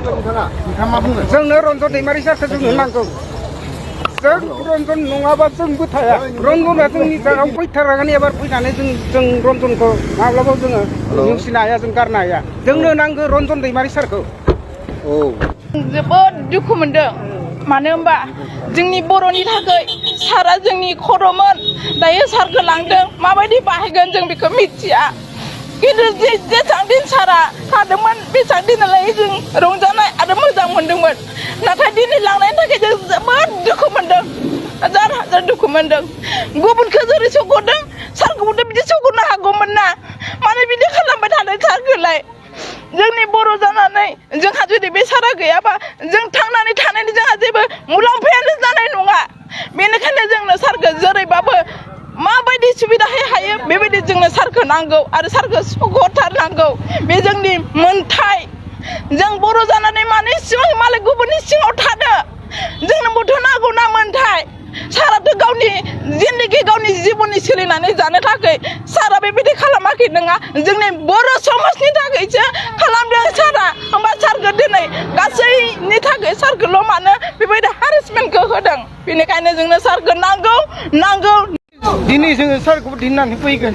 जोंनो रन्जन दैमारि सारखौ जोंनो नांगौ जों रन्जन नङाबा जोंबो थाया रन्जना जोंनि जायगायाव फैथारगोन एबार फैनानै जों रन्जनखौ माब्लाबाबो जोङो नेवसिनो हाया जों गारनो हाया जोंनो नांगौ रन्जन दैमारि सारखौ जोबोद दुखु मोनदों मानो होनबा जोंनि बर'नि थाखाय सारा जोंनि खर'मोन दायो सारखौ लांदों माबायदि बाहायगोन जों बेखौ मिथिया किन्तु जेसेबां दिन सारा थादोंमोन बेसेबां दिनालाय जों रंजानाय आरो मोजां मोनदोंमोन नाथाय दिनै लांनायनि थाखाय जों जोबोद दुखु मोनदों हाजार हाजार दुखु मोनदों गुबुनखौ जेरै सौगरदों सारखौबोथ' बिदि सौगरनो हागौमोन ना मानो बिदि खालामबाय थादों सारखौलाय जोंनि बर' जानानै जोंहा जुदि बे सारा गैयाबा जों थांनानै थानायनि जोंहा जेबो मुलाम्फायानो जानाय नङा बेनिखायनो जोंनो सारखौ जेरैबाबो माबायदि सुबिदायै हायो बेबायदि जोंनो सारखौ नांगौ आरो सारखौ सौगरथारनांगौ बे जोंनि मोन्थाय जों बर' जानानै माने सिङाव मालाय गुबुननि सिङाव थादो जोंनोबोथ' नांगौ ना मोन्थाय साराथ' गावनि जिन्दगि गावनि जिबननि सोलिनानै जानो थाखाय सारा बेबायदि खालामाखै नङा जोंनि बर' समाजनि थाखायसो खालामदों सारा होमबा सारखौ दिनै गासैनि थाखाय सारखौल' मानो बेबायदि हारेसमेन्टखौ होदों बेनिखायनो जोंनो सारखौ नांगौ दिनै जोङो सारखौ दिननानै फैगोन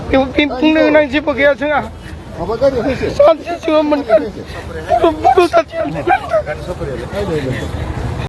बेयाव बुंनो गोनां जेबो गैया जोंहा सानसे जोङो मोनगोन